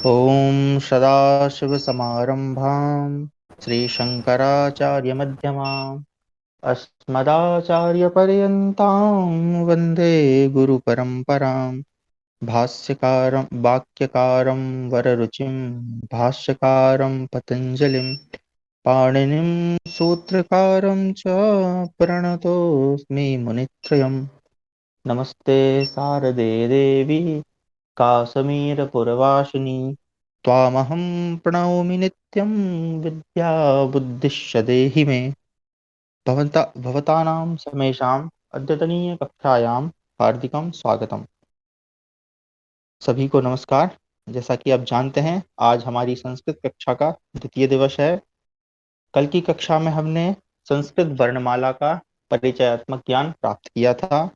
ॐ सदाशिवसमारम्भां श्रीशङ्कराचार्यमध्यमाम् अस्मदाचार्यपर्यन्तां वन्दे गुरुपरम्परां भाष्यकारं वाक्यकारं वररुचिं भाष्यकारं पतञ्जलिं पाणिनिं सूत्रकारं च प्रणतोऽस्मि मुनित्रयम् नमस्ते शारदे देवी काश्मीरपुरवासिनी त्वामहं प्रणौमि नित्यं विद्याबुद्धिश्च देहि मे भवतानां समेषाम् अद्यतनीयकक्षायां हार्दिकं स्वागतम्। सभी को नमस्कार। जैसा कि आप जानते हैं, आज हमारी संस्कृत कक्षा का द्वितीय दिवस है। कल की कक्षा में हमने संस्कृत वर्णमाला का परिचयात्मक ज्ञान प्राप्त किया था।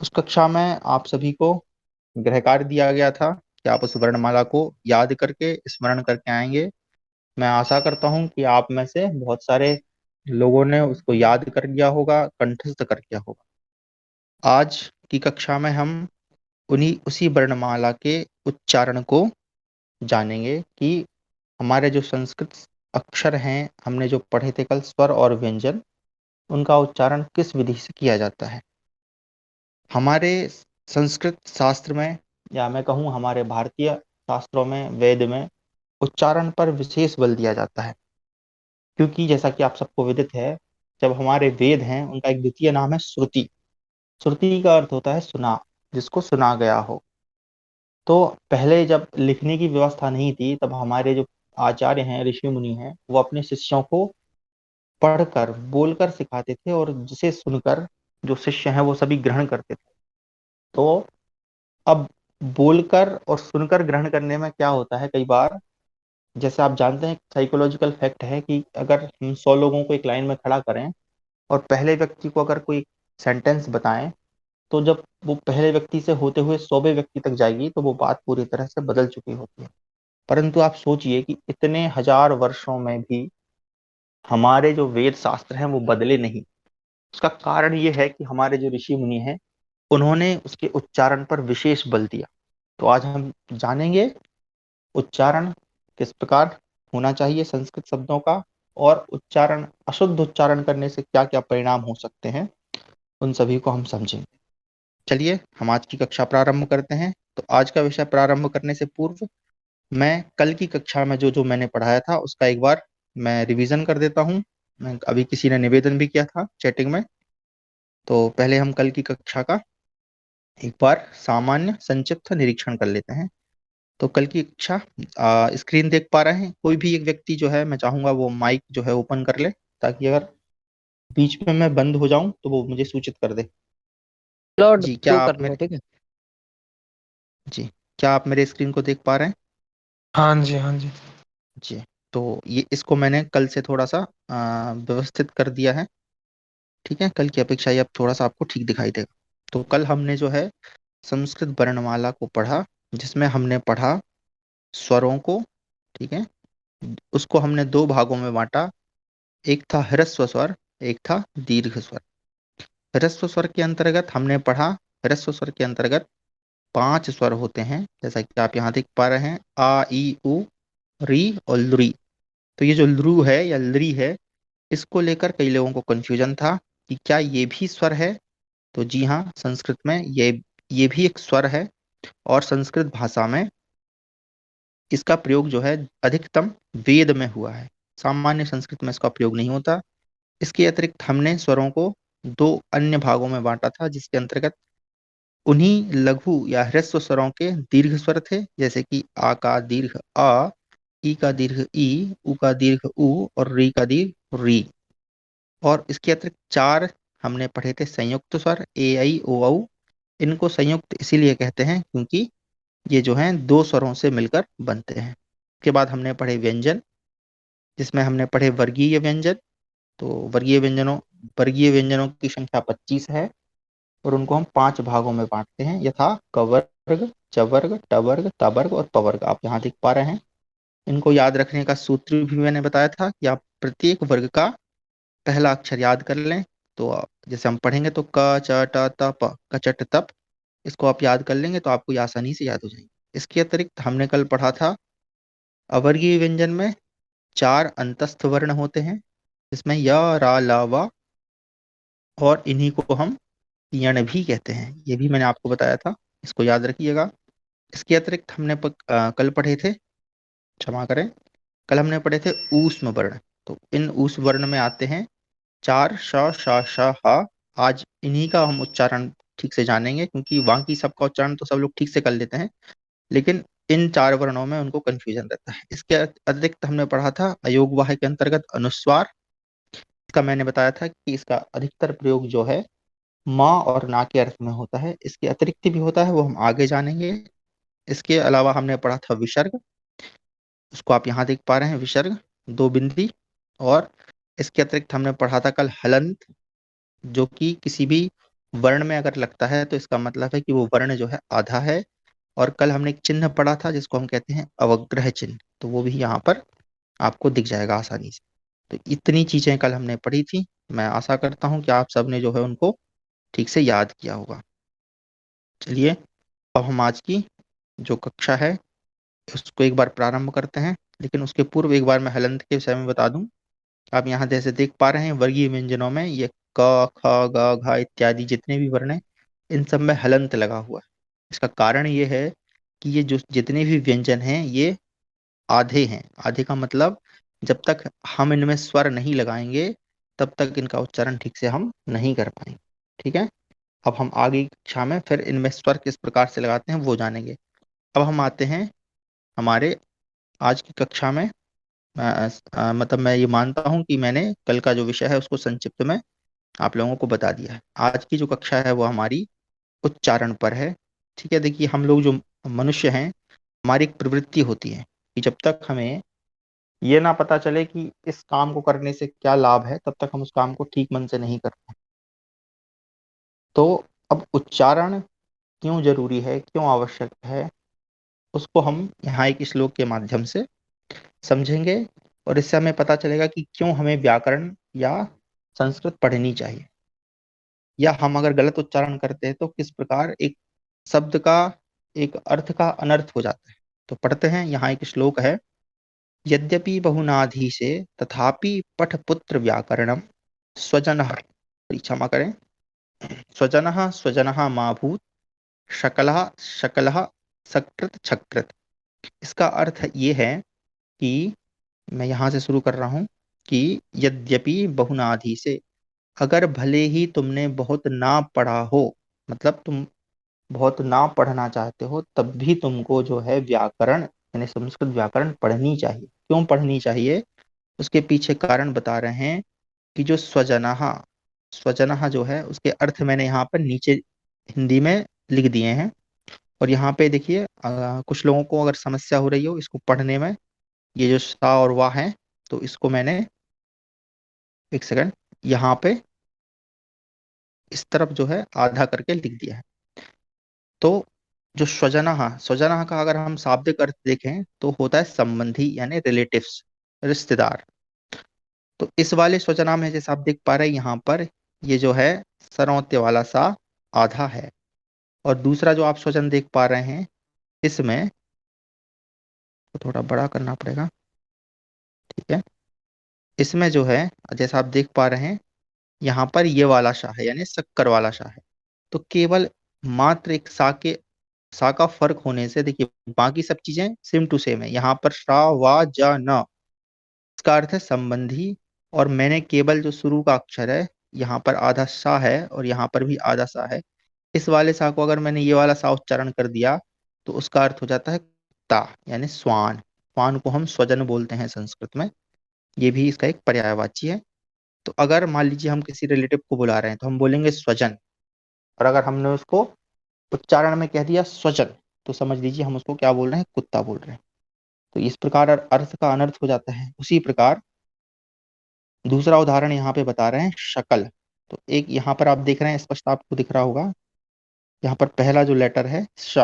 उस कक्षा में आप सभी को गृह कार्य दिया गया था कि आप उस वर्णमाला को याद करके स्मरण करके आएंगे। मैं आशा करता हूं कि आप में से बहुत सारे लोगों ने उसको याद कर लिया होगा, कंठस्थ कर लिया होगा। आज की कक्षा में हम उन्हीं उसी वर्णमाला के उच्चारण को जानेंगे कि हमारे जो संस्कृत अक्षर हैं, हमने जो पढ़े थे कल, स्वर और व्यंजन, उनका उच्चारण किस विधि से किया जाता है। हमारे संस्कृत शास्त्र में, या मैं कहूँ हमारे भारतीय शास्त्रों में, वेद में उच्चारण पर विशेष बल दिया जाता है। क्योंकि जैसा कि आप सबको विदित है, जब हमारे वेद हैं उनका एक द्वितीय नाम है श्रुति। श्रुति का अर्थ होता है सुना, जिसको सुना गया हो। तो पहले जब लिखने की व्यवस्था नहीं थी, तब हमारे जो आचार्य हैं, ऋषि मुनि हैं, वो अपने शिष्यों को पढ़कर बोलकर सिखाते थे, और जिसे सुनकर जो शिष्य हैं वो सभी ग्रहण करते थे। तो अब बोलकर और सुनकर ग्रहण करने में क्या होता है, कई बार जैसे आप जानते हैं, साइकोलॉजिकल फैक्ट है कि अगर हम 100 लोगों को एक लाइन में खड़ा करें और पहले व्यक्ति को अगर कोई सेंटेंस बताएं, तो जब वो पहले व्यक्ति से होते हुए 100वें व्यक्ति तक जाएगी तो वो बात पूरी तरह से बदल चुकी होती है। परंतु आप सोचिए कि इतने हजार वर्षों में भी हमारे जो वेद शास्त्र हैं वो बदले नहीं। उसका कारण ये है कि हमारे जो ऋषि मुनि हैं, उन्होंने उसके उच्चारण पर विशेष बल दिया। तो आज हम जानेंगे उच्चारण किस प्रकार होना चाहिए संस्कृत शब्दों का, और उच्चारण, अशुद्ध उच्चारण करने से क्या क्या परिणाम हो सकते हैं, उन सभी को हम समझेंगे। चलिए हम आज की कक्षा प्रारंभ करते हैं। तो आज का विषय प्रारंभ करने से पूर्व मैं कल की कक्षा में जो जो मैंने पढ़ाया था उसका एक बार मैं रिवीजन कर देता हूँ। अभी किसी ने निवेदन भी किया था चैटिंग में, तो पहले हम कल की कक्षा का एक बार सामान्य संक्षिप्त निरीक्षण कर लेते हैं। तो कल की कक्षा स्क्रीन देख पा रहे हैं? कोई भी एक व्यक्ति जो है, मैं चाहूंगा वो माइक जो है ओपन कर ले, ताकि अगर बीच में मैं बंद हो जाऊं तो वो मुझे सूचित कर दे। अपलोड जी क्या तू आप कर ले, मेरे ठीक है। जी क्या आप मेरे स्क्रीन को देख पा रहे हैं? हाँ जी, हाँ जी। जी। तो ये इसको मैंने कल से थोड़ा सा व्यवस्थित कर दिया है। ठीक है, कल की अपेक्षा ये अब थोड़ा सा आपको ठीक दिखाई देगा। तो कल हमने जो है संस्कृत वर्णमाला को पढ़ा, जिसमें हमने पढ़ा स्वरों को। ठीक है, उसको हमने दो भागों में बांटा। एक था ह्रस्व स्वर, एक था दीर्घ स्वर। ह्रस्व स्वर के अंतर्गत हमने पढ़ा, ह्रस्व स्वर के अंतर्गत 5 स्वर होते हैं, जैसा कि आप यहाँ देख पा रहे हैं, आ ई उ री और लुरी। तो ये जो लुरु है या लरी है, इसको लेकर कई लोगों को कंफ्यूजन था कि क्या ये भी स्वर है। तो जी हाँ, संस्कृत में ये भी एक स्वर है, और संस्कृत भाषा में इसका प्रयोग जो है अधिकतम वेद में हुआ है। सामान्य संस्कृत में इसका प्रयोग नहीं होता। इसके अतिरिक्त हमने स्वरों को दो अन्य भागों में बांटा था, जिसके अंतर्गत उन्हीं लघु या ह्रस्व स्वरों के दीर्घ स्वर थे, जैसे कि आ का दीर्घ आ, ई का दीर्घ ई, उ का दीर्घ उ, और री का दीर्घ री। और इसके अतिरिक्त 4 हमने पढ़े थे संयुक्त स्वर, ए आई ओ औ। इनको संयुक्त इसीलिए कहते हैं क्योंकि ये जो हैं दो स्वरों से मिलकर बनते हैं। उसके बाद हमने पढ़े व्यंजन, जिसमें हमने पढ़े वर्गीय व्यंजन। तो वर्गीय व्यंजनों की संख्या 25 है, और उनको हम 5 भागों में बांटते हैं, यथा कवर्ग, चवर्ग, टवर्ग, तवर्ग और पवर्ग। आप यहाँ देख पा रहे हैं। इनको याद रखने का सूत्र भी मैंने बताया था कि आप प्रत्येक वर्ग का पहला अक्षर याद कर लें। तो जैसे हम पढ़ेंगे तो क च ट त प, कचट तप, इसको आप याद कर लेंगे तो आपको ये आसानी से याद हो जाएंगे। इसके अतिरिक्त हमने कल पढ़ा था अवर्गीय व्यंजन में 4 अंतस्थ वर्ण होते हैं, इसमें य, रा, ला, वा, और इन्हीं को हम यण भी कहते हैं। ये भी मैंने आपको बताया था, इसको याद रखिएगा। इसके अतिरिक्त हमने कल पढ़े थे, क्षमा करें, कल हमने पढ़े थे ऊष्म वर्ण। तो इन ऊष्म वर्ण में आते हैं 4 श, श, श, ह। आज इन्हीं का हम उच्चारण ठीक से जानेंगे, क्योंकि बाकी सबका उच्चारण तो सब लोग ठीक से कर लेते हैं, लेकिन इन 4 वर्णों में उनको कंफ्यूजन रहता है। इसके अतिरिक्त हमने पढ़ा था अयोगवाह के अंतर्गत अनुस्वार। इसका मैंने बताया था कि इसका अधिकतर प्रयोग जो है माँ और ना के अर्थ में होता है, इसके अतिरिक्त भी होता है, वो हम आगे जानेंगे। इसके अलावा हमने पढ़ा था विसर्ग, उसको आप यहाँ देख पा रहे हैं, विसर्ग 2 बिंदी। और इसके अतिरिक्त हमने पढ़ा था कल हलंत, जो कि किसी भी वर्ण में अगर लगता है तो इसका मतलब है कि वो वर्ण जो है आधा है। और कल हमने एक चिन्ह पढ़ा था जिसको हम कहते हैं अवग्रह चिन्ह, तो वो भी यहाँ पर आपको दिख जाएगा आसानी से। तो इतनी चीजें कल हमने पढ़ी थी। मैं आशा करता हूँ कि आप सबने जो है उनको ठीक से याद किया होगा। चलिए, अब हम आज की जो कक्षा है उसको एक बार प्रारंभ करते हैं, लेकिन उसके पूर्व एक बार मैं हलंत के विषय में बता दूं। आप यहाँ जैसे देख पा रहे हैं वर्गीय व्यंजनों में ये क, ख, ग, घ इत्यादि जितने भी वर्ण हैं, इन सब में हलंत लगा हुआ है। इसका कारण ये है कि ये जो जितने भी व्यंजन हैं ये आधे हैं। आधे का मतलब जब तक हम इनमें स्वर नहीं लगाएंगे तब तक इनका उच्चारण ठीक से हम नहीं कर पाएंगे। ठीक है, अब हम आगे की कक्षा में फिर इनमें स्वर किस प्रकार से लगाते हैं वो जानेंगे। अब हम आते हैं हमारे आज की कक्षा में। मतलब मैं ये मानता हूँ कि मैंने कल का जो विषय है उसको संक्षिप्त में आप लोगों को बता दिया है। आज की जो कक्षा है वो हमारी उच्चारण पर है। ठीक है, देखिए हम लोग जो मनुष्य हैं, हमारी एक प्रवृत्ति होती है कि जब तक हमें ये ना पता चले कि इस काम को करने से क्या लाभ है, तब तक हम उस काम को ठीक मन से नहीं करते। तो अब उच्चारण क्यों जरूरी है, क्यों आवश्यक है, उसको हम यहाँ एक श्लोक के माध्यम से समझेंगे। और इससे हमें पता चलेगा कि क्यों हमें व्याकरण या संस्कृत पढ़नी चाहिए, या हम अगर गलत उच्चारण करते हैं तो किस प्रकार एक शब्द का, एक अर्थ का अनर्थ हो जाता है। तो पढ़ते हैं, यहाँ एक श्लोक है। यद्यपि बहुनाधि से तथापि पठ पुत्र व्याकरणम स्वजनः, क्षमा करें, स्वजनः स्वजनः माभूत शकलः शकलः सकृत छकृत। इसका अर्थ ये है कि मैं यहाँ से शुरू कर रहा हूँ कि यद्यपि बहुनाधि से, अगर भले ही तुमने बहुत ना पढ़ा हो, मतलब तुम बहुत ना पढ़ना चाहते हो, तब भी तुमको जो है व्याकरण यानी संस्कृत व्याकरण पढ़नी चाहिए। क्यों पढ़नी चाहिए, उसके पीछे कारण बता रहे हैं कि जो स्वजनः, स्वजनः जो है उसके अर्थ मैंने यहाँ पर नीचे हिंदी में लिख दिए हैं। और यहाँ पे देखिए कुछ लोगों को अगर समस्या हो रही हो इसको पढ़ने में, ये जो सा और वाह है, तो इसको मैंने एक सेकंड यहाँ पे इस तरफ जो है आधा करके लिख दिया है। तो जो स्वजनः, स्वजनः का अगर हम शाब्दिक अर्थ देखें तो होता है संबंधी यानी रिलेटिव्स, रिश्तेदार। तो इस वाले स्वजनः में जैसे आप देख पा रहे हैं यहाँ पर ये जो है सरौत्य वाला सा आधा है। और दूसरा जो आप स्वजन देख पा रहे हैं इसमें तो थोड़ा बड़ा करना पड़ेगा। ठीक है, इसमें जो है जैसा आप देख पा रहे हैं यहाँ पर ये वाला शाह है यानी शक्कर वाला शाह है। तो केवल मात्र एक सा के, सा का फर्क होने से देखिए बाकी सब चीजें सेम टू सेम है। यहाँ पर शा वा जा न, इसका अर्थ है संबंधी। और मैंने केवल जो शुरू का अक्षर है, यहाँ पर आधा सा है और यहाँ पर भी आधा सा है, इस वाले सा को अगर मैंने ये वाला सा उच्चारण कर दिया तो उसका अर्थ हो जाता है ता यानी स्वान। स्वान को हम स्वजन बोलते हैं संस्कृत में, ये भी इसका एक पर्यायवाची है। तो अगर मान लीजिए हम किसी रिलेटिव को बुला रहे हैं तो हम बोलेंगे स्वजन, और अगर हमने उसको उच्चारण में कह दिया स्वजन तो समझ लीजिए हम उसको क्या बोल रहे हैं, कुत्ता बोल रहे हैं। तो इस प्रकार अर्थ का अनर्थ हो जाता है। उसी प्रकार दूसरा उदाहरण यहाँ पे बता रहे हैं शकल। तो एक यहाँ पर आप देख रहे हैं, स्पष्ट आपको दिख रहा होगा, यहाँ पर पहला जो लेटर है श,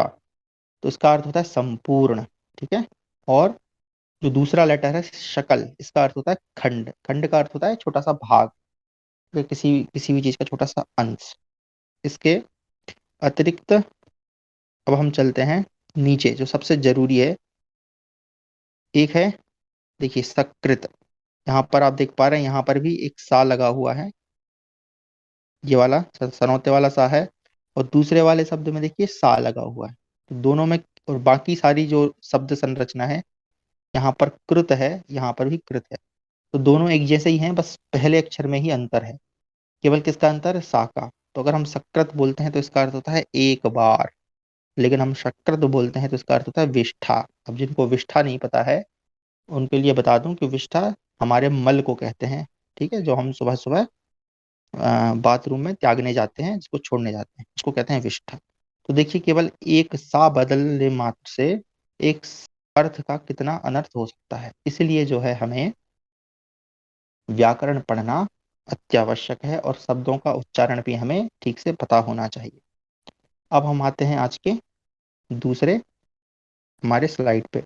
तो इसका अर्थ होता है संपूर्ण। ठीक है, और जो दूसरा लेटर है शकल, इसका अर्थ होता है खंड। खंड का अर्थ होता है छोटा सा भाग या किसी किसी भी चीज का छोटा सा अंश। इसके अतिरिक्त अब हम चलते हैं नीचे जो सबसे जरूरी है, एक है, देखिए सकृत। यहाँ पर आप देख पा रहे हैं, यहाँ पर भी एक सा लगा हुआ है, ये वाला सनोते वाला सा है। और दूसरे वाले शब्द में देखिए सा लगा हुआ है। तो दोनों में, और बाकी सारी जो शब्द संरचना है, यहाँ पर कृत है, यहाँ पर भी कृत है। तो दोनों एक जैसे ही हैं, बस पहले अक्षर में ही अंतर है। केवल किसका अंतर है? सा का। तो अगर हम सकृत बोलते हैं तो इसका अर्थ होता है एक बार, लेकिन हम शकृत बोलते हैं तो इसका अर्थ होता है विष्ठा। अब जिनको विष्ठा नहीं पता है उनके लिए बता दूं कि विष्ठा हमारे मल को कहते हैं। ठीक है, जो हम सुबह सुबह बाथरूम में त्यागने जाते हैं, जिसको छोड़ने जाते हैं, उसको कहते हैं विष्ठा। तो देखिए, केवल एक सा बदलने मात्र से एक अर्थ का कितना अनर्थ हो सकता है। इसलिए जो है हमें व्याकरण पढ़ना अत्यावश्यक है, और शब्दों का उच्चारण भी हमें ठीक से पता होना चाहिए। अब हम आते हैं आज के दूसरे हमारे स्लाइड पे।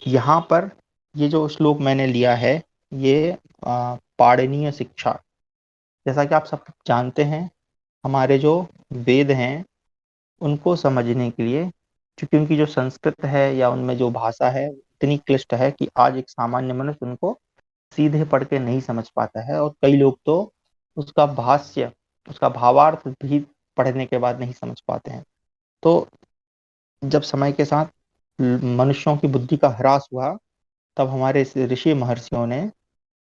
यहाँ पर ये जो श्लोक मैंने लिया है, ये पाणिनीय शिक्षा। जैसा कि आप सब जानते हैं, हमारे जो वेद हैं उनको समझने के लिए, क्योंकि उनकी जो संस्कृत है या उनमें जो भाषा है इतनी क्लिष्ट है कि आज एक सामान्य मनुष्य उनको सीधे पढ़ के नहीं समझ पाता है, और कई लोग तो उसका भाष्य, उसका भावार्थ भी पढ़ने के बाद नहीं समझ पाते हैं। तो जब समय के साथ मनुष्यों की बुद्धि का ह्रास हुआ, तब हमारे इस ऋषि महर्षियों ने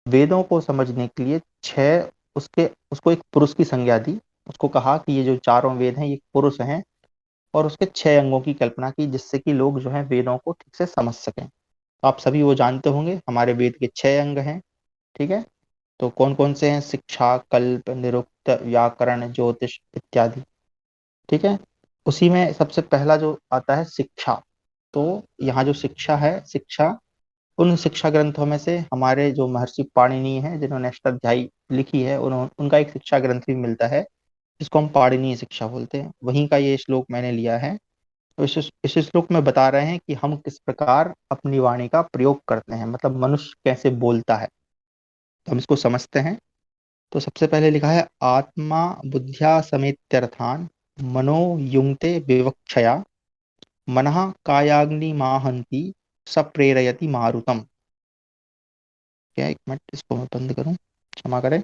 वेदों को समझने के लिए छह, उसके उसको एक पुरुष की संज्ञा दी। उसको कहा कि ये जो चारों वेद हैं ये पुरुष हैं, और उसके छह अंगों की कल्पना की, जिससे कि लोग जो है वेदों को ठीक से समझ सकें। तो आप सभी वो जानते होंगे, हमारे वेद के छह अंग हैं। ठीक है, तो कौन कौन से हैं? शिक्षा, कल्प, निरुक्त, व्याकरण, ज्योतिष इत्यादि। ठीक है, उसी में सबसे पहला जो आता है शिक्षा। तो यहाँ जो शिक्षा है, शिक्षा उन शिक्षा ग्रंथों में से हमारे जो महर्षि पाणिनि हैं, जिन्होंने अष्टाध्यायी लिखी है, उनका एक शिक्षा ग्रंथ भी मिलता है, जिसको हम पाणिनीय शिक्षा बोलते हैं। वहीं का ये श्लोक मैंने लिया है। तो इस श्लोक में बता रहे हैं कि हम किस प्रकार अपनी वाणी का प्रयोग करते हैं, मतलब मनुष्य कैसे बोलता है। तो हम इसको समझते हैं। तो सबसे पहले लिखा है, आत्मा बुद्ध्या समेत्यर्थान मनो युंक्ते विवक्षया मनः कायाग्नि माहंति स प्रेरयति मारुतम। क्या, एक मिनट, इसको मैं बंद करूं, क्षमा करें।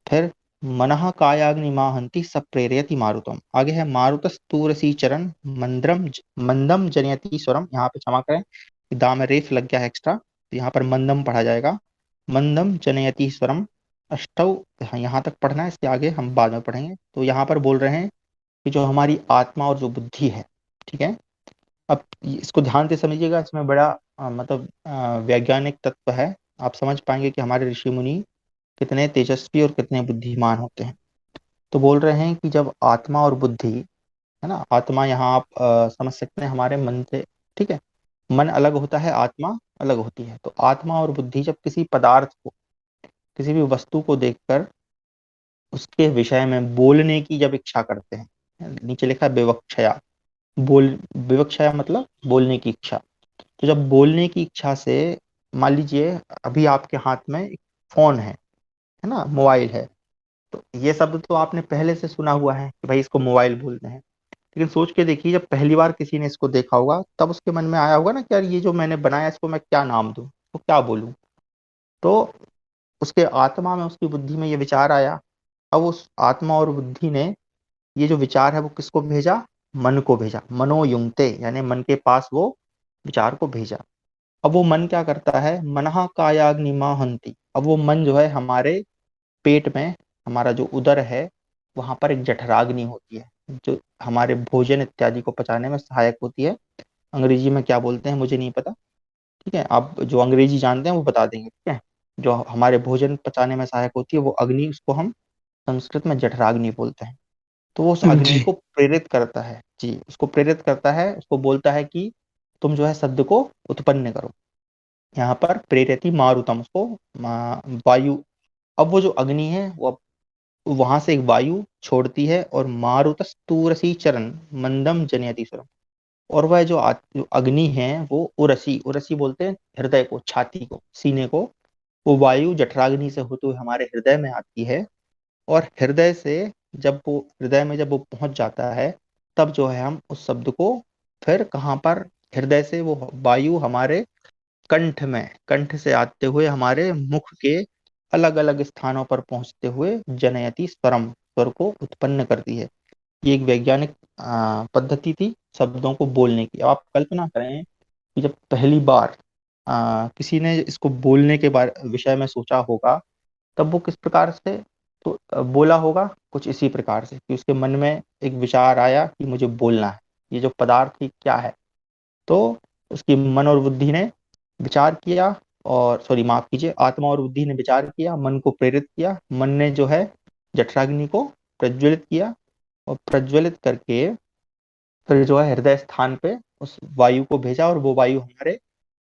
फिर मनः कायाग्निमाहंति स प्रेरयति मारुतम। आगे है, मारुतस्तूरसी चरण मंद्रम मंदम जनयति स्वरम। यहाँ पे क्षमा करें, दाम में रेफ लग गया है एक्स्ट्रा, तो यहाँ पर मंदम पढ़ा जाएगा। मंदम जनयति स्वरम अष्टौ। हाँ, यहाँ तक पढ़ना है, इसके आगे हम बाद में पढ़ेंगे। तो यहाँ पर बोल रहे हैं कि जो हमारी आत्मा और जो बुद्धि है, ठीक है। अब इसको ध्यान से समझिएगा, इसमें बड़ा मतलब वैज्ञानिक तत्व है। आप समझ पाएंगे कि हमारे ऋषि मुनि कितने तेजस्वी और कितने बुद्धिमान होते हैं। तो बोल रहे हैं कि जब आत्मा और बुद्धि, है ना, आत्मा यहाँ आप समझ सकते हैं हमारे मन से। ठीक है, मन अलग होता है, आत्मा अलग होती है। तो आत्मा और बुद्धि जब किसी पदार्थ को, किसी भी वस्तु को देखकर उसके विषय में बोलने की जब इच्छा करते हैं, नीचे लिखा है विवक्षया, बोल, विवक्षया मतलब बोलने की इच्छा। तो जब बोलने की इच्छा से, मान लीजिए अभी आपके हाथ में एक फोन है ना, मोबाइल है। तो ये शब्द तो आपने पहले से सुना हुआ है कि भाई इसको मोबाइल बोलते हैं। लेकिन सोच के देखिए, जब पहली बार किसी ने इसको देखा होगा, तब उसके मन में आया होगा ना कि यार ये जो मैंने बनाया इसको मैं क्या नाम दूं, तो क्या बोलूं। तो उसके आत्मा में, उसकी बुद्धि में ये विचार आया। अब उस आत्मा और बुद्धि ने ये जो विचार है वो किसको भेजा? मन को भेजा। मनोयुंक्ते, यानी मन के पास वो विचार को भेजा। अब वो मन क्या करता है? मनः कायाग्निमाहंति। अब वो मन जो है हमारे पेट में, हमारा जो उदर है, वहां पर एक जठराग्नि होती है, जो हमारे भोजन इत्यादि को पचाने में सहायक होती है। अंग्रेजी में क्या बोलते हैं मुझे नहीं पता। ठीक है, आप जो अंग्रेजी जानते हैं वो बता देंगे। ठीक है, जो हमारे भोजन पचाने में सहायक होती है वो अग्नि, उसको हम संस्कृत में जठराग्नि बोलते हैं। तो वो उस अग्नि जी। को प्रेरित करता है जी, उसको प्रेरित करता है, उसको बोलता है कि तुम जो है शब्द को उत्पन्न करो। यहाँ पर प्रेरयति मारुतम, उसको वायु। अब वो जो अग्नि है वो वहां से एक वायु छोड़ती है, और मारुतस्तूरसी चरण मंदम जनयति स्वरम। और वह जो अग्नि है वो उरसी, उरसी बोलते हैं हृदय को, छाती को, सीने को। वो वायु जठराग्नि से होते हुए हमारे हृदय में आती है, और हृदय से जब वो, हृदय में जब वो पहुंच जाता है, तब जो है हम उस शब्द को फिर कहाँ पर, हृदय से वो वायु हमारे कंठ में, कंठ से आते हुए हमारे मुख के अलग अलग स्थानों पर पहुंचते हुए जनयति स्वरम, स्वर को उत्पन्न करती है। ये एक वैज्ञानिक पद्धति थी शब्दों को बोलने की। अब आप कल्पना करें कि जब पहली बार किसी ने इसको बोलने के बारे विषय में सोचा होगा, तब वो किस प्रकार से तो बोला होगा, कुछ इसी प्रकार से कि उसके मन में एक विचार आया कि मुझे बोलना है, ये जो पदार्थ ही क्या है। तो उसकी मन और बुद्धि ने विचार किया, और सॉरी माफ कीजिए, आत्मा और बुद्धि ने विचार किया, मन को प्रेरित किया, मन ने जो है जठराग्नि को प्रज्वलित किया, और प्रज्वलित करके फिर जो है हृदय स्थान पे उस वायु को भेजा, और वो वायु हमारे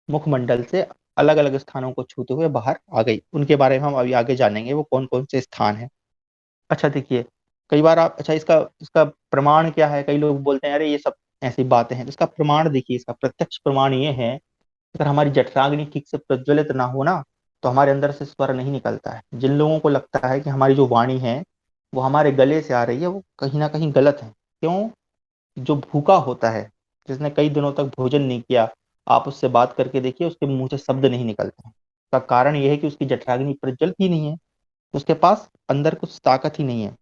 मुखमंडल से अलग अलग स्थानों को छूते हुए बाहर आ गई। उनके बारे में हम अभी आगे जानेंगे वो कौन कौन से स्थान है। अच्छा देखिए, कई बार आप, अच्छा इसका इसका प्रमाण क्या है, कई लोग बोलते हैं अरे ये सब ऐसी बातें हैं, तो इसका प्रमाण देखिए, इसका प्रत्यक्ष प्रमाण ये है, अगर हमारी जठराग्नि ठीक से प्रज्वलित ना हो ना, तो हमारे अंदर से स्वर नहीं निकलता है। जिन लोगों को लगता है कि हमारी जो वाणी है वो हमारे गले से आ रही है, वो कहीं ना कहीं गलत है। क्यों? जो भूखा होता है, जिसने कई दिनों तक भोजन नहीं किया, आप उससे बात करके देखिए, उसके मुंह से शब्द नहीं निकलते हैं। इसका कारण यह है कि उसकी जठराग्नि प्रज्वलित ही नहीं है, उसके पास अंदर कुछ ताकत ही नहीं है,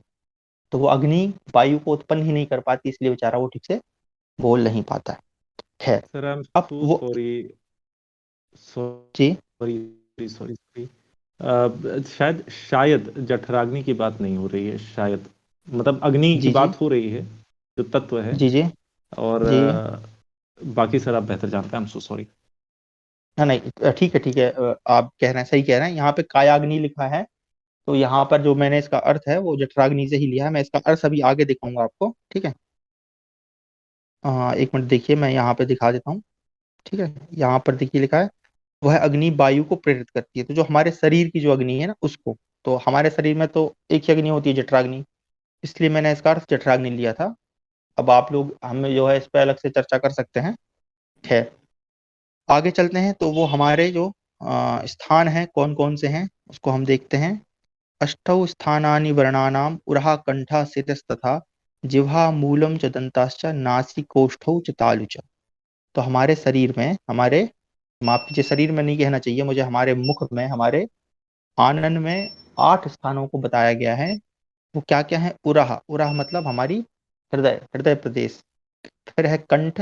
तो वो अग्नि वायु को उत्पन्न ही नहीं कर पाती, इसलिए बेचारा वो ठीक से बोल नहीं पाता है। खैर, सर आई एम अब सो वो, सॉरी, जी सॉरी सॉरी सॉरी। शायद शायद जठराग्नि की बात नहीं हो रही है, शायद मतलब अग्नि की जी जी बात हो रही है, जो तत्व है। जी जी और जी। बाकी सर आप बेहतर जानते हैं, आई एम सो सॉरी। ना नहीं, ठीक है ठीक है, आप कह रहे हैं, सही कह रहे हैं, यहाँ पे कायाग्नि लिखा है, तो यहाँ पर जो मैंने इसका अर्थ है वो जठराग्नि से ही लिया है। मैं इसका अर्थ अभी आगे दिखाऊंगा आपको, ठीक है। एक मिनट देखिए, मैं यहाँ पे दिखा देता हूँ, ठीक है। यहाँ पर देखिए लिखा है, वह अग्नि वायु को प्रेरित करती है, तो जो हमारे शरीर की जो अग्नि है ना उसको, तो हमारे शरीर में तो एक ही अग्नि होती है, जठराग्नि, इसलिए मैंने इसका अर्थ जठराग्नि लिया था। अब आप लोग हमें जो है इस पर अलग से चर्चा कर सकते हैं। खैर, आगे चलते हैं, तो वो हमारे जो स्थान हैं कौन कौन से हैं उसको हम देखते हैं। अष्टौ स्थानानि वर्णानाम उरहा कंठा सिरस्तथा जिह्वा मूलम च दंताश्च नासिकोष्ठौ च तालु च। तो हमारे शरीर में, हमारे, माफ कीजिए, शरीर में नहीं कहना चाहिए मुझे, हमारे मुख में, हमारे आनन में 8 स्थानों को बताया गया है। वो क्या क्या है? उरहा, उरहा मतलब हमारी हृदय, हृदय प्रदेश, फिर है कंठ,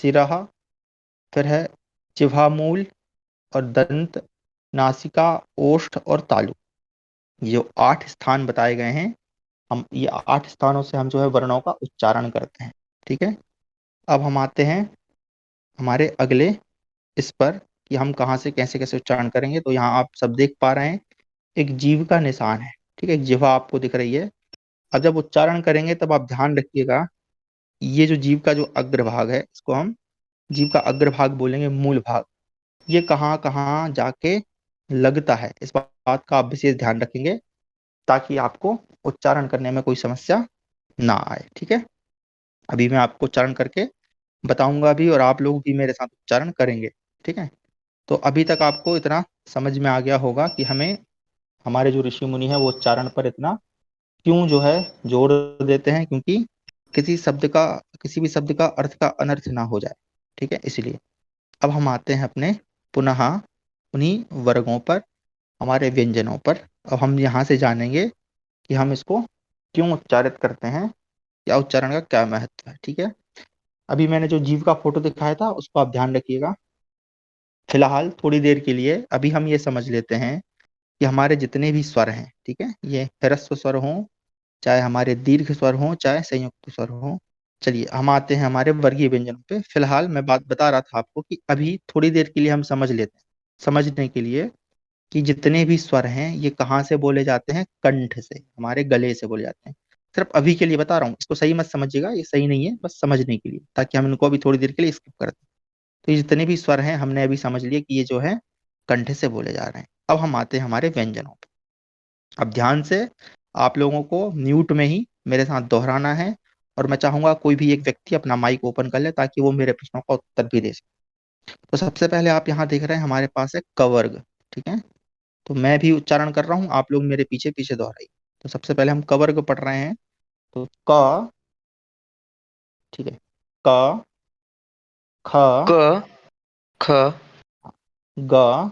सिरहा, फिर है जिह्वामूल और दंत, नासिका, ओष्ठ और तालु। ये जो 8 स्थान बताए गए हैं, हम ये 8 स्थानों से हम जो है वर्णों का उच्चारण करते हैं, ठीक है। अब हम आते हैं हमारे अगले इस पर, कि हम कहाँ से कैसे कैसे उच्चारण करेंगे। तो यहाँ आप सब देख पा रहे हैं, एक जीव का निशान है, ठीक है, एक जिह्वा आपको दिख रही है। अब जब उच्चारण करेंगे तब आप ध्यान रखिएगा, ये जो जीव का जो अग्रभाग है, इसको हम जीव का अग्रभाग बोलेंगे, मूल भाग। ये कहाँ कहाँ जाके लगता है, इस बात का आप विशेष ध्यान रखेंगे, ताकि आपको उच्चारण करने में कोई समस्या ना आए, ठीक है। अभी मैं आपको उच्चारण करके बताऊंगा भी, और आप लोग भी मेरे साथ उच्चारण करेंगे, ठीक है। तो अभी तक आपको इतना समझ में आ गया होगा कि हमें, हमारे जो ऋषि मुनि है वो उच्चारण पर इतना क्यों जो है जोर देते हैं, क्योंकि किसी शब्द का, किसी भी शब्द का अर्थ का अनर्थ ना हो जाए, ठीक है, इसलिए। अब हम आते हैं अपने पुनः उन्हीं वर्गों पर, हमारे व्यंजनों पर। अब हम यहाँ से जानेंगे कि हम इसको क्यों उच्चारित करते हैं, या उच्चारण का क्या महत्व है, ठीक है। अभी मैंने जो जीव का फोटो दिखाया था उसको आप ध्यान रखिएगा। फिलहाल थोड़ी देर के लिए अभी हम ये समझ लेते हैं कि हमारे जितने भी स्वर हैं, ठीक है, ये ह्रस्व स्वर हों, चाहे हमारे दीर्घ स्वर हों, चाहे संयुक्त स्वर हों। चलिए हम आते हैं हमारे वर्गीय व्यंजनों पे। फिलहाल मैं बात बता रहा था आपको कि अभी थोड़ी देर के लिए हम समझ लेते हैं, समझने के लिए, कि जितने भी स्वर हैं ये कहाँ से बोले जाते हैं, कंठ से, हमारे गले से बोले जाते हैं। सिर्फ अभी के लिए बता रहा हूँ, इसको सही मत समझिएगा, ये सही नहीं है, बस समझने के लिए, ताकि हम इनको अभी थोड़ी देर के लिए स्किप कर दें। तो ये जितने भी स्वर हैं हमने अभी समझ लिए कि ये जो है कंठ से बोले जा रहे हैं। अब हम आते हैं हमारे व्यंजनों पर। अब ध्यान से आप लोगों को म्यूट में ही मेरे साथ दोहराना है, और मैं चाहूंगा कोई भी एक व्यक्ति अपना माइक ओपन कर ले, ताकि वो मेरे प्रश्नों का उत्तर भी दे सके। तो सबसे पहले आप यहाँ देख रहे हैं हमारे पास है कवर्ग, ठीक है। तो मैं भी उच्चारण कर रहा हूँ, आप लोग मेरे पीछे पीछे दोहराइए। तो सबसे पहले हम कवर्ग पढ़ रहे हैं, तो क, ठीक है, क, ख, क ख ग,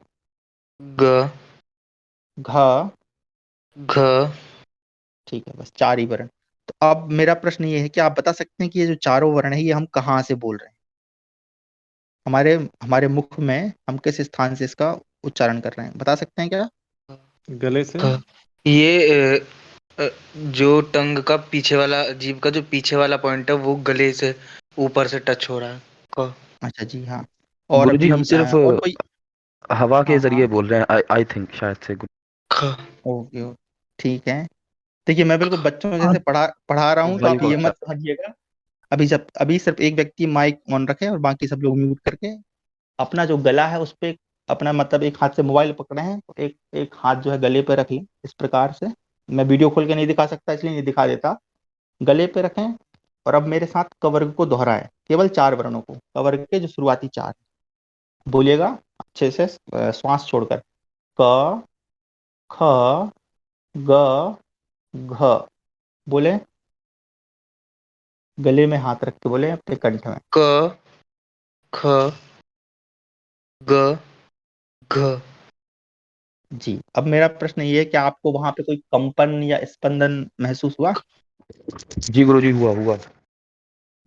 ग घ। घ ठीक है, बस 4 ही वर्ण। तो अब मेरा प्रश्न ये है कि आप बता सकते हैं कि ये जो चारों वर्ण है ये हम कहाँ से बोल रहे हैं? हमारे हमारे मुख में हम किस स्थान से इसका उच्चारण कर रहे हैं, बता सकते हैं क्या? गले से। ख ये जो टंग का पीछे वाला जीभ का जो पीछे वाला पॉइंट है वो गले से ऊपर से टच हो रहा है। क अच्छा जी, हाँ। और गुरुजी अभी हम सिर्फ और कोई? हवा के हाँ हाँ। जरिए बोल रहे हैं, आई थिंक शायद से। ख ओके ओके, ठीक है। देखिए, मैं बिल्कुल बच्चों जैसे पढ़ा पढ़ा रहा हूँ, तो वही आप ये बात है। मत समझिएगा। अभी सिर्फ एक व्यक्ति माइक ऑन रखे और बाकी सब लोग म्यूट करके अपना जो गला है उस पे अपना मतलब एक हाथ से मोबाइल पकड़े हैं, तो एक एक हाथ जो है गले पे रखें इस प्रकार से। मैं वीडियो खोल के नहीं दिखा सकता इसलिए नहीं दिखा देता। गले पे रखें और अब मेरे साथ कवर्ग को दोहराएं, केवल 4 वर्णों को, कवर्ग के जो शुरुआती 4। बोलिएगा अच्छे से, श्वास छोड़कर। क, ख, ग, घ। बोले, गले में हाथ रख के बोले अपने कंठ में। क ख ग घ। जी, अब मेरा प्रश्न ये है कि आपको वहां पे कोई कंपन या स्पंदन महसूस हुआ? जी गुरुजी, हुआ हुआ।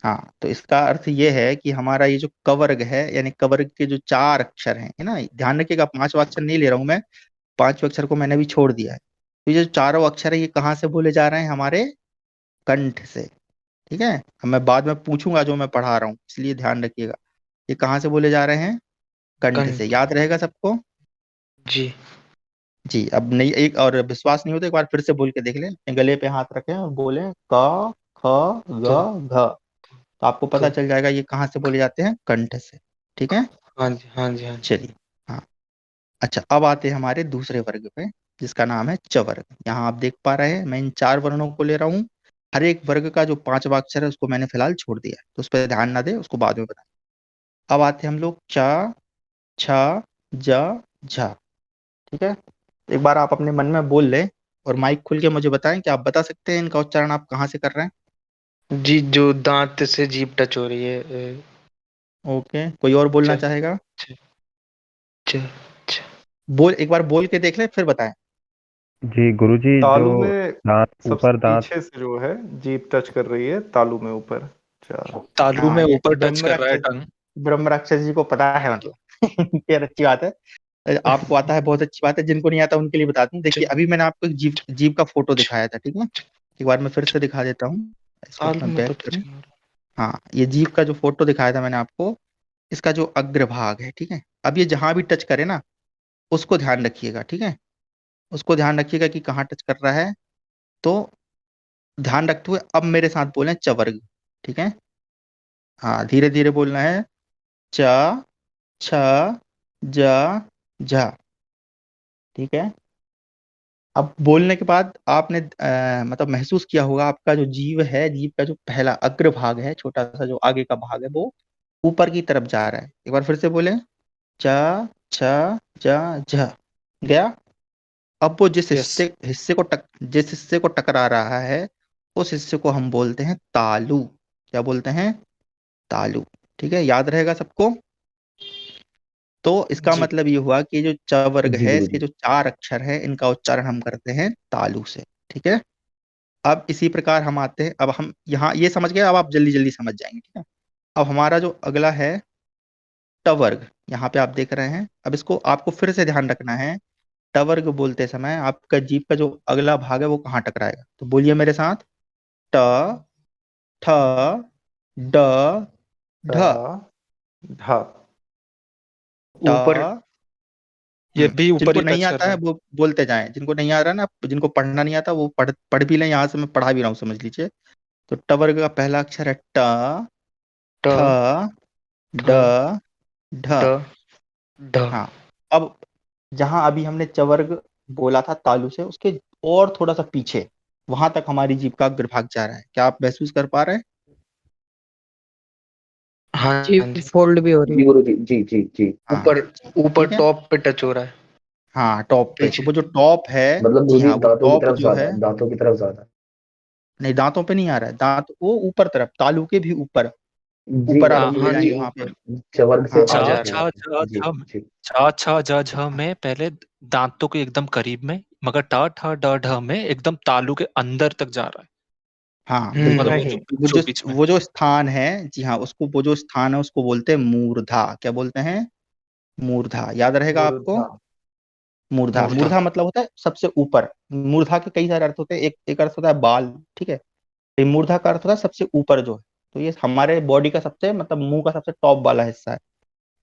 हाँ, तो इसका अर्थ ये है कि हमारा ये जो कवर्ग है, यानी कवर्ग के जो 4 अक्षर हैं, है ना, ध्यान रखिएगा 5वां अक्षर नहीं ले रहा हूं मैं। 5वें अक्षर को मैंने भी छोड़ दिया है। तो ये जो चारों अक्षर है ये कहाँ से बोले जा रहे हैं? हमारे कंठ से। ठीक है, अब मैं बाद में पूछूंगा जो मैं पढ़ा रहा हूँ, इसलिए ध्यान रखिएगा। ये कहाँ से बोले जा रहे हैं? कंठ से। कंठ। याद रहेगा सबको? जी जी, अब नहीं, एक और विश्वास नहीं होता एक बार फिर से बोल के देख लें। गले पे हाथ रखें और बोले क, ख, ख ग, घ। तो आपको पता ख। चल जाएगा ये कहाँ से बोले जाते हैं? कंठ से। ठीक है, हाँ जी हाँ जी हाँ जी। चलिए। हाँ, अच्छा, अब आते हैं हमारे दूसरे वर्ग पे, जिसका नाम है चवर्ग। यहाँ आप देख पा रहे हैं मैं इन 4 वर्णों को ले रहा हूँ। हर एक वर्ग का जो 5वां अक्षर है उसको मैंने फिलहाल छोड़ दिया है, तो उस पर ध्यान ना दे, उसको बाद में बताएं। अब आते हैं हम लोग च, छ, ज, झ। ठीक है, एक बार आप अपने मन में बोल लें और माइक खुल के मुझे बताएं कि आप बता सकते हैं इनका उच्चारण आप कहाँ से कर रहे हैं? जी जो दांत से जीभ टच हो रही है। ओके, कोई और बोलना च चाहेगा? च च च। बोल, एक बार बोल के देख ले फिर बताएं। जी गुरुजी, जो तालू में दांत, सबसे ऊपर दांत। पीछे से जो है जीभ टच कर रही है तालू में ऊपर। अच्छा। तालू हाँ, में ये ऊपर टच ब्रह्म कर रहा है राक्षस, टंग। ब्रह्म राक्षस जी को पता है मतलब। यार अच्छी बात है, आपको आता है, बहुत अच्छी बात है। जिनको नहीं आता उनके लिए बताता हूँ। च देखिए, अभी मैंने आपको एक जीव च जीव का फोटो च दिखाया था, ठीक है। च। एक बार मैं फिर से दिखा देता हूँ, इसको तालू मैं में तो बैक टच करूँ। नहीं हो रहा। हाँ, ये जीव का जो फोटो दिखाया था मैंने आपको, इसका जो अग्रभाग है, ठीक है। अब ये जहां भी टच करे ना, उसको ध्यान रखिएगा, ठीक है। उसको ध्यान रखिएगा कि कहाँ टच कर रहा है। तो ध्यान रखते हुए अब मेरे साथ बोले चवर्ग। ठीक है, हाँ, धीरे धीरे बोलना है। च, छ, ज, झ। ठीक है, अब बोलने के बाद आपने मतलब महसूस किया होगा, आपका जो जीव है, जीव का जो पहला अग्र भाग है, छोटा सा जो आगे का भाग है, वो ऊपर की तरफ जा रहा है। एक बार फिर से बोले। च, छ, ज, झ। गया। अब वो यस। जिस हिस्से को टकरा रहा है, उस हिस्से को हम बोलते हैं तालु। क्या बोलते हैं? तालु। ठीक है, याद रहेगा सबको? तो इसका जी मतलब ये हुआ कि जो च वर्ग जी है, इसके गुरुजी। जो 4 अक्षर है, इनका उच्चारण हम करते हैं तालु से। ठीक है, अब इसी प्रकार हम आते हैं, अब हम यहाँ ये समझ गए, अब आप जल्दी जल्दी समझ जाएंगे, ठीक है। अब हमारा जो अगला है ट वर्ग, यहाँ पे आप देख रहे हैं। अब इसको आपको फिर से ध्यान रखना है। ट वर्ग बोलते समय आपका जीभ का जो अगला भाग है वो कहाँ टकराएगा, तो बोलिए मेरे साथ। ट, ठ, ड, ट, ढ। ढ। ट। ऊपर ये भी ऊपर जिनको ही नहीं टच कर आता रहा है है। वो बोलते जाएं, जिनको नहीं आ रहा ना, जिनको पढ़ना नहीं आता वो पढ़ भी लें, यहाँ से मैं पढ़ा भी रहा हूँ, समझ लीजिए। तो ट वर्ग का पहला अक्षर है ट, ट ठ, थ ड, ढ। ड ढ। हाँ, अब जहां अभी हमने चवर्ग बोला था तालु से, उसके और थोड़ा सा पीछे, वहां तक हमारी जीभ का अग्रभाग जा रहा है। क्या आप महसूस कर पा रहे हैं? हाँ जी हाँ जी। फोल्ड भी हो रही जी है। गुरुजी, जी जी जी। हाँ, ऊपर ऊपर ठीक है। टॉप पे टच हो रहा है। हाँ, टॉप पे, तो पीछे। वो जो टॉप है, मतलब जी गुरुजी हाँ, वो दांतों की टॉप तरफ जो ज्यादा, है, दांतों की तरफ ज्यादा। नहीं दांतों पे नहीं आ रहा है, दांत वो ऊपर तरफ, तालु के भी ऊपर। जी ऊपर आप हाँ बोल रहे हैं जी, यहाँ पे। ऊपर चवर्ग से हाँ आ हाँ आगे जा छ रहा छ है। हुआ। छ जी छ जी छ छ ज झ में पहले दांतों के एकदम करीब में, मगर ट ठ ड ढ में एकदम तालू के अंदर तक जा रहा है। हाँ मतलब बिल्कुल। वो नहीं, जो वो जो बीचों बीच में। वो जो स्थान है, जी हाँ, उसको वो जो स्थान है उसको बोलते हैं मूर्धा। क्या बोलते हैं? मूर्धा। याद रहेगा आपको? मूर्धा। मूर्धा। मूर्धा। मूर्धा मतलब होता है सबसे ऊपर। मूर्धा के कई सारे अर्थ होते हैं। एक अर्थ होता है बाल, ठीक है। ये मूर्धा का अर्थ होता है सबसे ऊपर जो है। तो ये हमारे बॉडी का सबसे, मतलब मुंह का सबसे टॉप वाला हिस्सा है,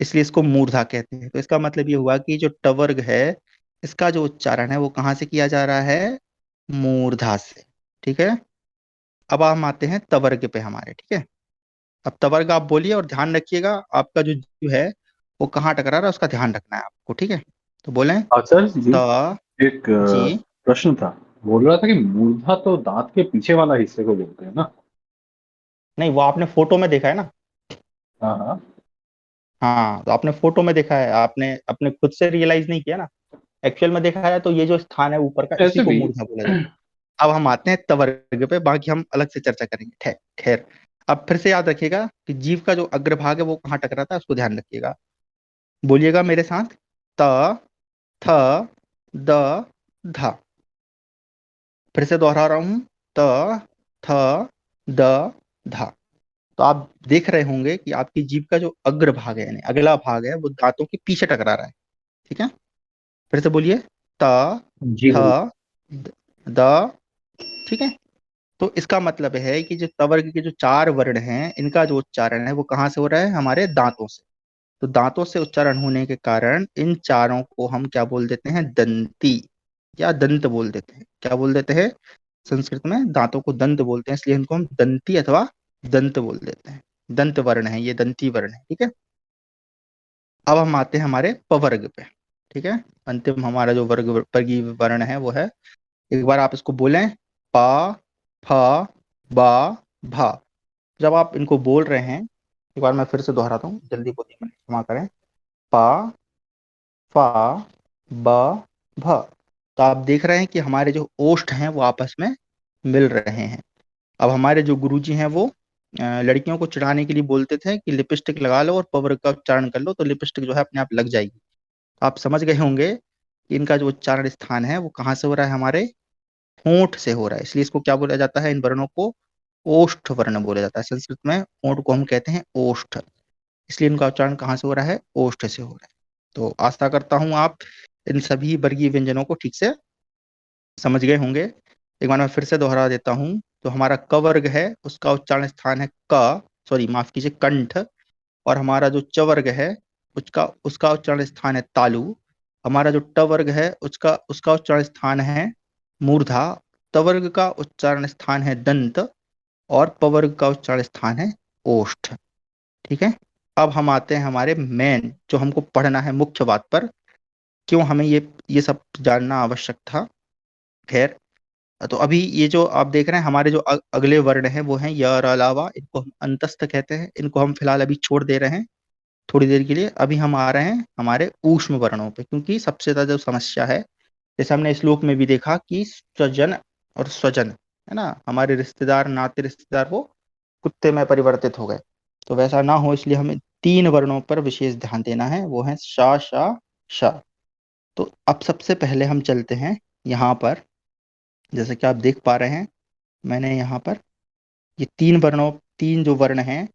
इसलिए इसको मूर्धा कहते हैं। तो इसका मतलब ये हुआ कि जो टवर्ग है, इसका जो उच्चारण है वो कहाँ से किया जा रहा है? मूर्धा से। ठीक है। अब हम आते हैं तवर्ग पे हमारे, ठीक है। अब तवर्ग आप बोलिए और ध्यान रखिएगा, आपका जो जीव है वो कहाँ टकरा रहा है उसका ध्यान रखना है आपको, ठीक है। तो बोलें आचार्य जी, त। एक जी। प्रश्न था। बोल रहा था कि मूर्धा तो दांत के पीछे वाला हिस्से को बोलते हैं ना? नहीं, वो आपने फोटो में देखा है ना। हाँ हाँ। हाँ, तो आपने फोटो में देखा है, आपने अपने खुद से रियलाइज नहीं किया ना। एक्चुअल में देखा है तो ये जो स्थान है ऊपर का, इसी ऐसे को भी। मूर्धा बोला जाता है। अब हम आते हैं तवर्ग पे, बाकी हम अलग से चर्चा करेंगे। खैर खैर। अब फिर से याद रखिएगा कि जीव का जो अग्रभाग है वो कहाँ टकराता है, उसको ध्यान रखिएगा। बोलिएगा मेरे साथ। त, थ, द, ध। फिर से दोहरा रहा हूं। त, थ, द, ध। तो आप देख रहे होंगे कि आपकी जीभ का जो अग्र भाग है, यानी अगला भाग है, वो दांतों के पीछे टकरा रहा है। ठीक है। फिर से बोलिए। त, जी थ, गुरु। द। ठीक है। तो इसका मतलब है कि जो तवर्ग के जो चार वर्ण हैं, इनका जो उच्चारण है वो कहाँ से हो रहा है? हमारे दांतों से। तो दांतों से उच्चारण होने के कारण इन चारों को हम क्या बोल देते हैं? दंती या दंत बोल देते हैं। क्या बोल देते हैं? संस्कृत में दांतों को दंत बोलते हैं, इसलिए इनको हम दंती अथवा दंत बोल देते हैं। दंत वर्ण है ये, दंती वर्ण है, ठीक है। अब हम आते हैं हमारे पवर्ग पे। ठीक है। अंतिम हमारा जो वर्गीय वर्ण है वो है, एक बार आप इसको बोलें। प, फ, ब, भ। जब आप इनको बोल रहे हैं, एक बार मैं फिर से दोहराता हूँ, जल्दी बोलिए, मैंने क्षमा करें। प, फ, ब, भ। तो आप देख रहे हैं कि हमारे जो ओष्ठ हैं वो आपस में मिल रहे हैं। अब हमारे जो गुरुजी हैं वो लड़कियों को चिढ़ाने के लिए बोलते थे कि लिपस्टिक लगा लो और पवर्ग का उच्चारण कर लो, तो लिपस्टिक जो है अपने आप लग जाएगी। आप समझ गए होंगे कि इनका जो उच्चारण स्थान है वो कहाँ से हो रहा है? हमारे होंठ से हो रहा है, इसलिए इसको क्या बोला जाता है? इन वर्णों को ओष्ठ वर्ण बोला जाता है। संस्कृत में होंठ को हम कहते हैं ओष्ठ, इसलिए इनका उच्चारण कहाँ से हो रहा है? ओष्ठ से हो रहा है। तो आशा करता हूं आप इन सभी वर्गीय व्यंजनों को ठीक से समझ गए होंगे। एक बार मैं फिर से दोहरा देता हूं। तो हमारा क वर्ग है, उसका उच्चारण स्थान है क, सॉरी माफ कीजिए, कंठ। और हमारा जो च वर्ग है, उसका उसका उच्चारण स्थान है तालु। हमारा जो ट वर्ग है, उसका उसका उच्चारण स्थान है मूर्धा। त वर्ग का उच्चारण स्थान है दंत। और प वर्ग का उच्चारण स्थान है ओष्ठ। ठीक है। अब हम आते हैं हमारे मेन, जो हमको पढ़ना है मुख्य बात पर, क्यों हमें ये सब जानना आवश्यक था। खैर। तो अभी ये जो आप देख रहे हैं हमारे जो अगले वर्ण हैं वो हैं य और अलावा, इनको हम अंतस्थ कहते हैं। इनको हम फिलहाल अभी छोड़ दे रहे हैं थोड़ी देर के लिए। अभी हम आ रहे हैं हमारे ऊष्म वर्णों पे, क्योंकि सबसे ज्यादा जो समस्या है, जैसे हमने श्लोक में भी देखा कि स्वजन और स्वजन, है ना, हमारे रिश्तेदार, नाते रिश्तेदार, वो कुत्ते में परिवर्तित हो गए। तो वैसा ना हो, इसलिए हमें तीन वर्णों पर विशेष ध्यान देना है, वो है शा, शा, श। तो अब सबसे पहले हम चलते हैं यहाँ पर। जैसे कि आप देख पा रहे हैं, मैंने यहाँ पर ये तीन जो वर्ण हैं,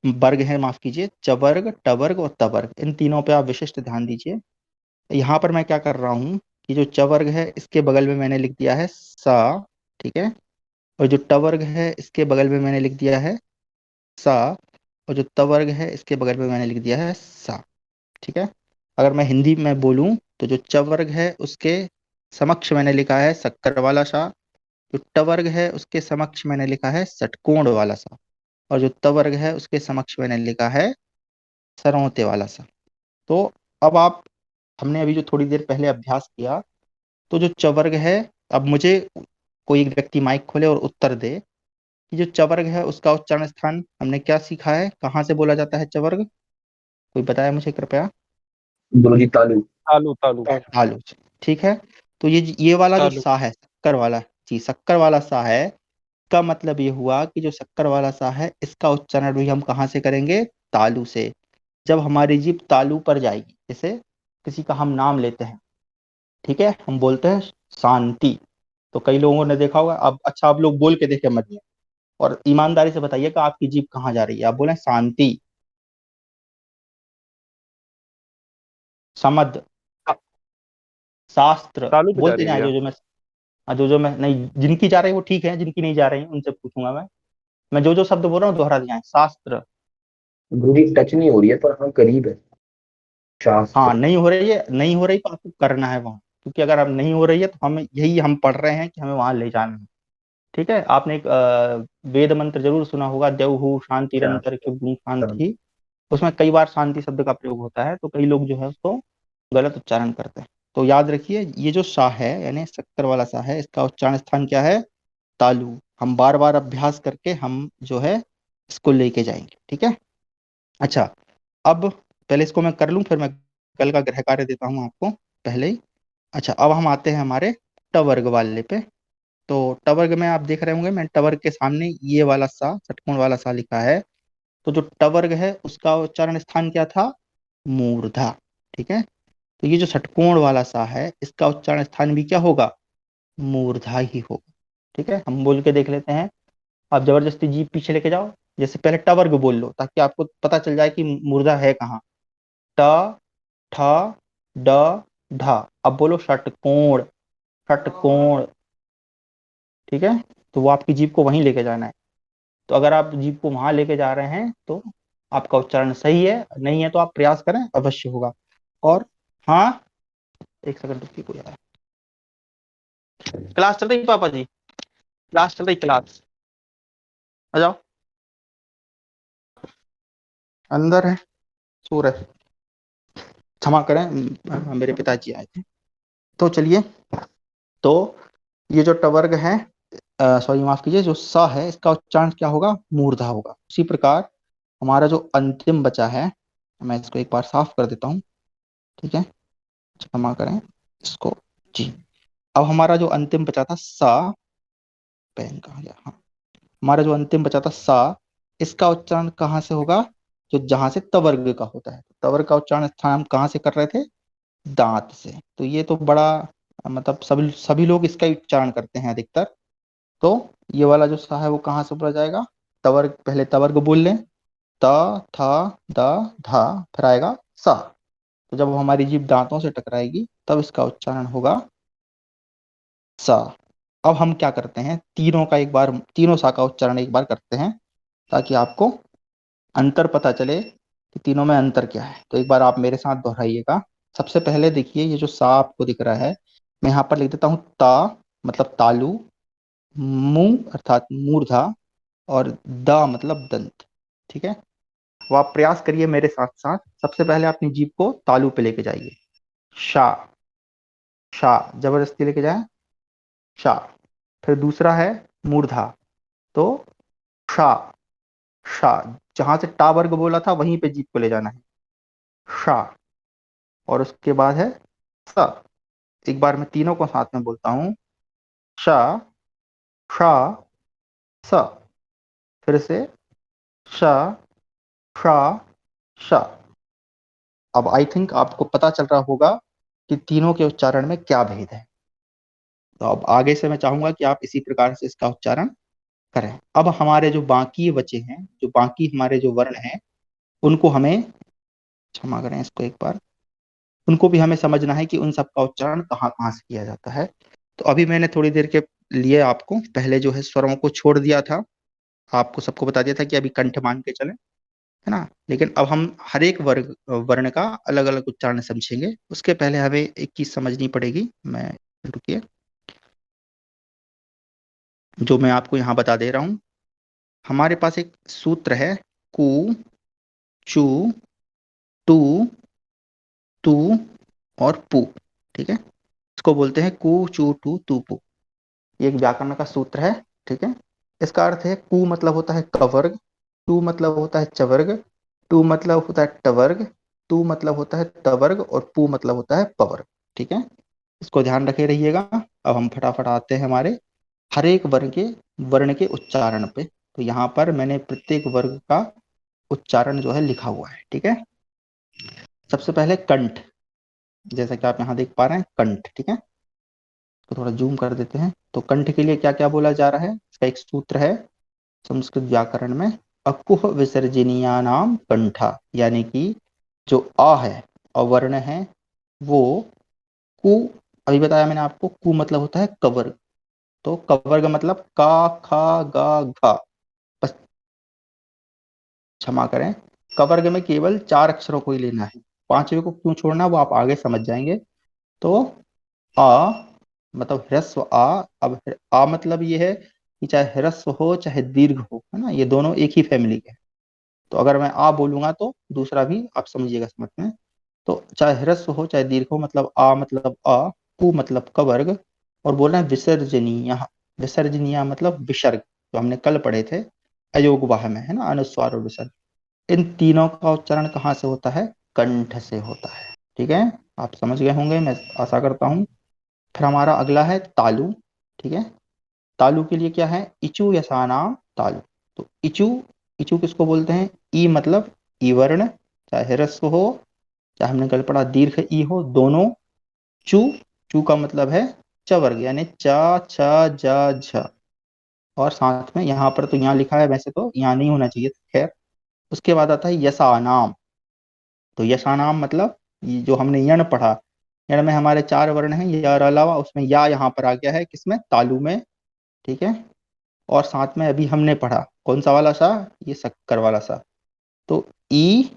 वर्ग हैं, माफ कीजिए, चवर्ग, टवर्ग और तवर्ग, इन तीनों पे आप विशिष्ट ध्यान दीजिए। यहाँ पर मैं क्या कर रहा हूँ कि जो चवर्ग है इसके बगल में मैंने लिख दिया है सा। ठीक है। और जो टवर्ग है इसके बगल में मैंने लिख दिया है सा। और जो तवर्ग है इसके बगल में मैंने लिख दिया है सा। ठीक है। अगर मैं हिंदी में बोलूं तो जो च वर्ग है उसके समक्ष मैंने लिखा है शक्कर वाला सा। जो ट वर्ग है उसके समक्ष मैंने लिखा है षटकोण वाला सा। और जो त वर्ग है उसके समक्ष मैंने लिखा है सरौते वाला सा। तो अब आप, हमने अभी जो थोड़ी देर पहले अभ्यास किया, तो जो च वर्ग है, अब मुझे कोई एक व्यक्ति माइक खोले और उत्तर दे कि जो च वर्ग है उसका उच्चारण स्थान हमने क्या सीखा है, कहाँ से बोला जाता है च वर्ग? कोई बताया मुझे कृपया। गुरु जी तालु। तालु तालु। आलू। ठीक है। तो ये वाला जो तालु। सा है, शक्कर वाला, जी शक्कर वाला सा है, का मतलब ये हुआ कि जो शक्कर वाला सा है इसका उच्चारण भी हम कहाँ से करेंगे? तालु से। जब हमारी जीभ तालु पर जाएगी, जैसे किसी का हम नाम लेते हैं, ठीक है, हम बोलते हैं शांति, तो कई लोगों ने देखा होगा। अब अच्छा, आप लोग बोल के देखे मत, और ईमानदारी से बताइएगा आपकी जीभ कहाँ जा रही है। आप बोले शांति, समद, शास्त्र, तालू पे जा बोलते रही है जाए भैया। जो जो मैं नहीं, जिनकी जा रही है वो ठीक है, जिनकी नहीं जा रही है उनसे पूछूंगा मैं जो जो शब्द बोल रहा हूँ दोहरा दिया है। शास्त्र, गुरु जी टच नहीं हो रही है पर हाँ करीब है। हाँ, शास्त्र। नहीं हो रही है, नहीं हो रही तो आपको करना है वहां, क्योंकि अगर अब नहीं हो रही है तो हमें यही हम पढ़ रहे हैं कि हमें वहां ले जाना है। ठीक है, आपने एक वेद मंत्र जरूर सुना होगा, देवहु शांतिरंतर शांति। उसमें कई बार शांति शब्द का प्रयोग होता है, तो कई लोग जो है उसको गलत उच्चारण करते हैं। तो याद रखिए, ये जो सा है यानी शक्कर वाला सा है, इसका उच्चारण स्थान क्या है? तालु। हम बार बार अभ्यास करके हम जो है इसको लेके जाएंगे, ठीक है। अच्छा, अब पहले इसको मैं कर लूं, फिर मैं कल का गृह कार्य देता हूं आपको पहले ही। अच्छा, अब हम आते हैं हमारे टवर्ग वाले पे। तो टवर्ग में आप देख रहे होंगे, मैं टवर्ग के सामने ये वाला सा, षटकोण वाला सा लिखा है। तो जो टवर्ग है उसका उच्चारण स्थान क्या था? मूर्धा। ठीक है, तो ये जो षटकोण वाला सा है इसका उच्चारण स्थान भी क्या होगा? मूर्धा ही होगा। ठीक है, हम बोल के देख लेते हैं। आप जबरदस्ती जीभ पीछे लेके जाओ, जैसे पहले टवर्ग बोल लो ताकि आपको पता चल जाए कि मूर्धा है कहाँ। ट, ठ, ड, ढ। अब बोलो षटकोण, षटकोण। ठीक है, तो वो आपकी जीभ को वहीं लेके जाना है। तो अगर आप जीभ को वहां लेके जा रहे हैं तो आपका उच्चारण सही है, नहीं है तो आप प्रयास करें, अवश्य होगा। और हाँ, एक सेकंड रुकिए, कोई आया। क्लास चल रही पापा जी, क्लास चल रही, क्लास आ जाओ, अंदर है, सो रहे। क्षमा करें, मेरे पिताजी आए थे। तो चलिए, तो ये जो टवर्ग है, सॉरी माफ कीजिए, जो स है इसका उच्चारण क्या होगा? मूर्धा होगा। उसी प्रकार हमारा जो अंतिम बचा है, मैं इसको एक बार साफ कर देता हूँ, ठीक है, क्षमा करें इसको जी। अब हमारा जो अंतिम बचा था सा, पेन कहाँ गया, हाँ, हमारा जो अंतिम बचा था सा, इसका उच्चारण कहाँ से होगा? जो जहां से तवर्ग का होता है, तवर्ग का उच्चारण स्थान हम कहाँ से कर रहे थे? दांत से। तो ये तो बड़ा, मतलब सभी सभी लोग इसका ही उच्चारण करते हैं अधिकतर। तो ये वाला जो सा है वो कहाँ से बोला जाएगा? तवर्ग, पहले तवर्ग बोल लें, त, थ, द, ध, फिर आएगा सा। तो जब हमारी जीभ दांतों से टकराएगी तब इसका उच्चारण होगा सा। अब हम क्या करते हैं, तीनों का एक बार, तीनों सा का उच्चारण एक बार करते हैं ताकि आपको अंतर पता चले कि तीनों में अंतर क्या है। तो एक बार आप मेरे साथ दोहराइएगा। सबसे पहले देखिए, ये जो सा आपको दिख रहा है, मैं यहाँ पर लिख देता हूँ ता, मतलब तालु, मु अर्थात मूर्धा, और द मतलब दंत। ठीक है, वो आप प्रयास करिए मेरे साथ साथ। सबसे पहले अपनी जीभ को तालु पे लेके जाइए, शा, शा, जबरदस्ती लेके जाए, शा। फिर दूसरा है मूर्धा, तो शा, शा, जहां से टा वर्ग बोला था वहीं पे जीभ को ले जाना है, शा। और उसके बाद है स। एक बार मैं तीनों को साथ में बोलता हूँ, शा, शा, स। फिर से शा, शा, शा। अब आई थिंक आपको पता चल रहा होगा कि तीनों के उच्चारण में क्या भेद है। तो अब आगे से मैं चाहूंगा कि आप इसी प्रकार से इसका उच्चारण करें। अब हमारे जो बाकी बचे हैं, जो बाकी हमारे जो वर्ण हैं, उनको हमें, क्षमा करें इसको एक बार, उनको भी हमें समझना है कि उन सब का उच्चारण कहाँ कहाँ से किया जाता है। तो अभी मैंने थोड़ी देर के लिए आपको पहले जो है स्वरों को छोड़ दिया था, आपको सबको बता दिया था कि अभी कंठ मान के चलें, है ना। लेकिन अब हम हर एक वर्ग वर्ण का अलग अलग उच्चारण समझेंगे। उसके पहले हमें एक चीज समझनी पड़ेगी। मैं, रुकिए, जो मैं आपको यहाँ बता दे रहा हूँ, हमारे पास एक सूत्र है, कु, चू, टू, तू और पू। ठीक है, इसको बोलते हैं कु, चू, टू, तू, पू। ये एक व्याकरण का सूत्र है। ठीक है, इसका अर्थ है, कु मतलब होता है कवर्ग, टू मतलब होता है चवर्ग, टू मतलब होता है टवर्ग, टू मतलब होता है तवर्ग, और पू मतलब होता है पवर्ग। ठीक है, इसको ध्यान रखे रहिएगा। अब हम फटाफट आते हैं हमारे हर एक वर्ण के उच्चारण पे। तो यहाँ पर मैंने प्रत्येक वर्ग का उच्चारण जो है लिखा हुआ है, ठीक है। सबसे पहले कंठ, जैसा कि आप यहाँ देख पा रहे हैं, कंठ, ठीक है। तो थोड़ा जूम कर देते हैं। तो कंठ के लिए क्या क्या बोला जा रहा है, इसका एक सूत्र है संस्कृत व्याकरण में, अकुह विसर्जनीया नाम कंठा, यानी कि जो अ है, अवर्ण है, वो कु, अभी बताया मैंने आपको, कु मतलब होता है कवर्ग। तो कवर्ग मतलब का, खा, गा, घा, बस, क्षमा करें, कवर्ग में केवल 4 अक्षरों को ही लेना है, पांचवे को क्यों छोड़ना वो आप आगे समझ जाएंगे। तो आ मतलब ह्रस्व आ। अब आ मतलब ये है कि चाहे ह्रस्व हो चाहे दीर्घ हो, है ना, ये दोनों एक ही फैमिली के हैं। तो अगर मैं आ बोलूंगा तो दूसरा भी आप समझिएगा समझ में। तो चाहे ह्रस्व हो चाहे दीर्घ हो, मतलब आ मतलब आ, पु मतलब कवर्ग, और बोलना है विसर्जनीय। विसर्जनीय मतलब विसर्ग, जो हमने कल पढ़े थे अयोगवाह में, है ना, अनुस्वार और विसर्ग। इन तीनों का उच्चारण कहाँ से होता है, कंठ से होता है, ठीक है। आप समझ गए होंगे, मैं आशा करता हूँ। फिर हमारा अगला है तालु, ठीक है। तालु के लिए क्या है, इचु यसानाम तालु। तो इचु, इचु किसको बोलते हैं, ई मतलब ई वर्ण, चाहे ह्रस्व हो चाहे हमने कल पढ़ा दीर्घ ई हो, दोनों। चू, चू का मतलब है च वर्ग, यानी चा, छ, जा, झ। और साथ में यहाँ पर, तो यहाँ लिखा है, वैसे तो यहाँ नहीं होना चाहिए, खैर। उसके बाद आता है यसानाम। तो यशानाम मतलब ये जो हमने यण पढ़ा, यण में हमारे 4 वर्ण हैं, या अलावा उसमें या यहाँ पर आ गया है, किसमें, तालु में, ठीक है। और साथ में अभी हमने पढ़ा कौन सा वाला सा, ये शक्कर वाला सा। तो ई,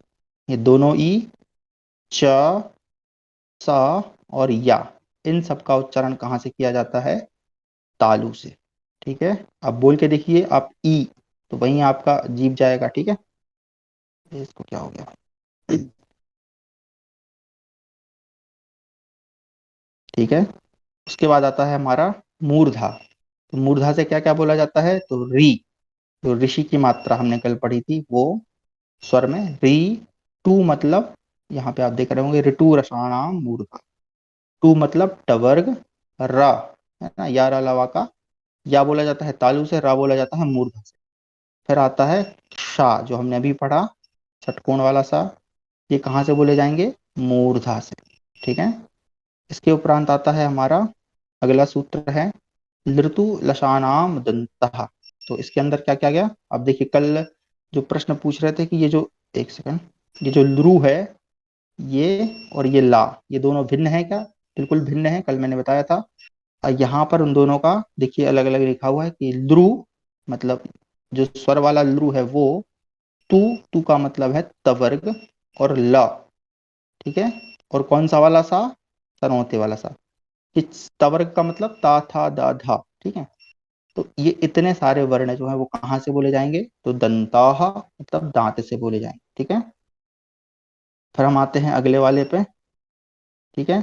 ये दोनों ई, च, सा और या, इन सब का उच्चारण कहाँ से किया जाता है, तालु से, ठीक है। अब बोल के देखिए आप ई, तो वहीं आपका जीभ जाएगा, ठीक है। इसको क्या हो गया, ठीक है। उसके बाद आता है हमारा मूर्धा। तो मूर्धा से क्या क्या बोला जाता है, तो री, जो ऋषि की मात्रा हमने कल पढ़ी थी, वो स्वर में री। टू मतलब, यहाँ पे आप देख रहे होंगे, ऋतु रसाणाम मूर्धा। टू मतलब टवर्ग, रा, है ना, या रा लवा का या बोला जाता है तालु से, रा बोला जाता है मूर्धा से। फिर आता है शा, जो हमने अभी पढ़ा, षटकोण वाला सा, ये कहाँ से बोले जाएंगे, मूर्धा से, ठीक है। इसके उपरांत आता है हमारा अगला सूत्र है लृतु लशानाम दंतः। तो इसके अंदर क्या क्या गया, अब देखिए, कल जो प्रश्न पूछ रहे थे कि ये जो, एक सेकंड, ये जो लृ है, ये और ये ला, ये दोनों भिन्न है क्या, बिल्कुल भिन्न है, कल मैंने बताया था। यहाँ पर उन दोनों का देखिए अलग अलग लिखा हुआ है कि लृ मतलब जो स्वर वाला लृ है वो तू, तू का मतलब है तवर्ग, और ल, ठीक है। और कौन सा वाला सा, सरौते वाला सा। इस तवर्ग का मतलब ता, था, दा, धा, ठीक है। तो ये इतने सारे वर्ण जो है वो कहाँ से बोले जाएंगे, तो दंताह मतलब दांत से बोले जाएंगे, ठीक है। फिर हम आते हैं अगले वाले पे, ठीक है।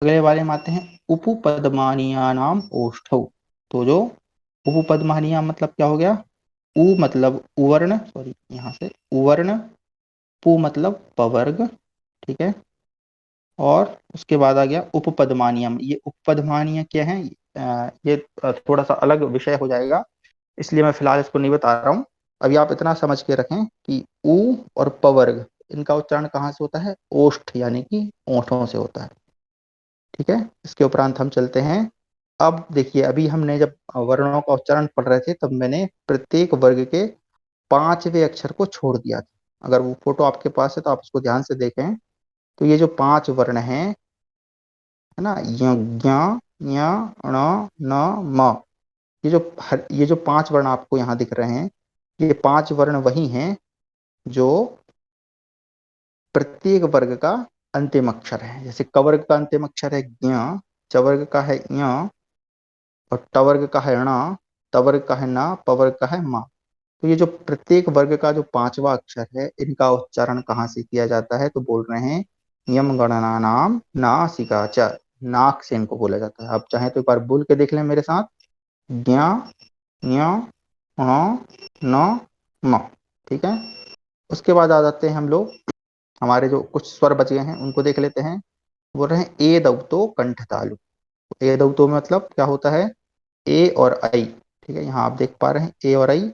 अगले वाले में आते हैं उपपदमानिया नाम ओष्ठौ। तो जो उपपदमानिया मतलब क्या हो गया, उ मतलब उवर्ण, सॉरी यहाँ से उवर्ण, पु मतलब पवर्ग, ठीक है। और उसके बाद आ गया उपपदमानियम। ये उपपदमानिय क्या है, ये थोड़ा सा अलग विषय हो जाएगा, इसलिए मैं फिलहाल इसको नहीं बता रहा हूँ। अभी आप इतना समझ के रखें कि उ और पवर्ग, इनका उच्चारण कहाँ से होता है, ओष्ठ यानी कि ओंठों से होता है, ठीक है। इसके उपरांत हम चलते हैं। अब देखिए, अभी हमने जब वर्णों का उच्चारण पढ़ रहे थे तब मैंने प्रत्येक वर्ग के 5वें अक्षर को छोड़ दिया था। अगर वो फोटो आपके पास है तो आप उसको ध्यान से देखें। तो ये जो 5 वर्ण हैं, है ना, य, ज्ञ, ञ, ण, न, म, ये जो 5 वर्ण आपको यहाँ दिख रहे हैं, ये 5 वर्ण वही हैं जो प्रत्येक वर्ग का अंतिम अक्षर है। जैसे कवर्ग का अंतिम अक्षर है ज्ञ, चवर्ग का है ञ, और टवर्ग का है ण, तवर्ग का है न, पवर्ग का है म। तो ये जो प्रत्येक वर्ग का जो 5वां अक्षर है, इनका उच्चारण कहाँ से किया जाता है, तो बोल रहे हैं यम गणना नाम नासिका च, नाक से इनको बोला जाता है। आप चाहें तो एक बार बोल के देख लें मेरे साथ, ज्ञ, ञ, ण, न, म, ठीक है। उसके बाद आ जाते हैं हम लोग, हमारे जो कुछ स्वर बच गए हैं उनको देख लेते हैं। बोल रहे हैं ए दौतो कंठ तालु। ए दौतो में मतलब क्या होता है, ए और आई, ठीक है, यहाँ आप देख पा रहे हैं ए और आई,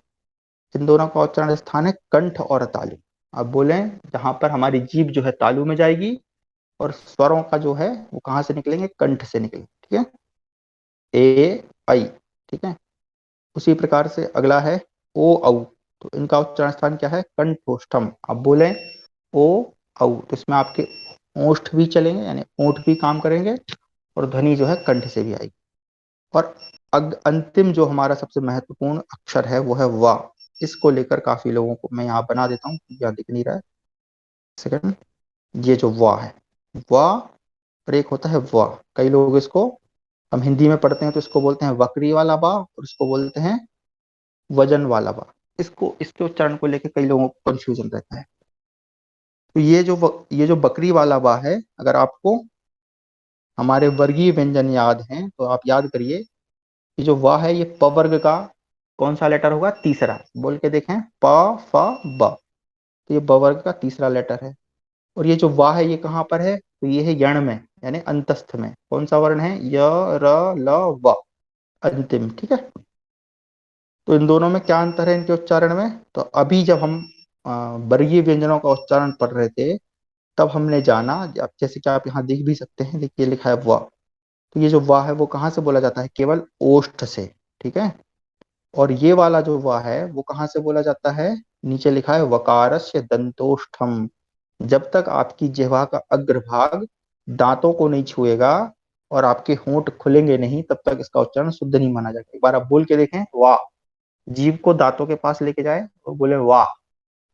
इन दोनों का उच्चारण स्थान है कंठ और तालु। अब बोले जहां पर हमारी जीभ जो है तालु में जाएगी और स्वरों का जो है वो कहाँ से निकलेंगे, कंठ से निकलेंगे, ठीक है, ए आई, ठीक है। उसी प्रकार से अगला है ओ औ, तो इनका उच्चारण स्थान क्या है, कंठोष्ठम। अब बोले ओ औ, तो इसमें आपके ओष्ठ भी चलेंगे, यानी ओंठ भी काम करेंगे और ध्वनि जो है कंठ से भी आएगी। और अंतिम जो हमारा सबसे महत्वपूर्ण अक्षर है वो है वा। इसको लेकर काफी लोगों को मैं यहाँ बना देता हूँ, यहाँ दिख नहीं रहा है, सेकंड, ये जो वा है, वा और एक होता है वा। कई लोग इसको, हम हिंदी में पढ़ते हैं तो इसको बोलते हैं वक्री वाला बा और इसको बोलते हैं वजन वाला बा। इसको, इसके उच्चारण को लेकर कई लोगों को कंफ्यूजन रहता है। तो ये जो बकरी वाला बा है, अगर आपको हमारे वर्गीय व्यंजन याद हैं तो आप याद करिए, ये जो वा है ये प वर्ग का कौन सा लेटर होगा, तीसरा। बोल के देखें, प फ ब, तो ये ब वर्ग का तीसरा लेटर है। और ये जो वा है ये कहाँ पर है, तो ये है यण में, यानी अंतस्थ में। कौन सा वर्ण है, य र ल व, अंतिम, ठीक है। तो इन दोनों में क्या अंतर है इनके उच्चारण में, तो अभी जब हम वर्गीय व्यंजनों का उच्चारण पढ़ रहे थे तब हमने जाना, जैसे कि आप यहाँ देख भी सकते हैं, देखिए लिखा है वा, तो ये जो वा है वो कहाँ से बोला जाता है, केवल ओष्ठ से, ठीक है। और ये वाला जो वा है वो कहाँ से बोला जाता है, नीचे लिखा है वकारस्य दंतोष्ठम। जब तक आपकी जिह्वा का अग्रभाग दांतों को नहीं छुएगा और आपके होंठ खुलेंगे नहीं, तब तक इसका उच्चारण शुद्ध नहीं माना जाएगा। एक बार आप बोल के देखें, वाह, जीभ को दांतों के पास लेके जाए और बोले वाह,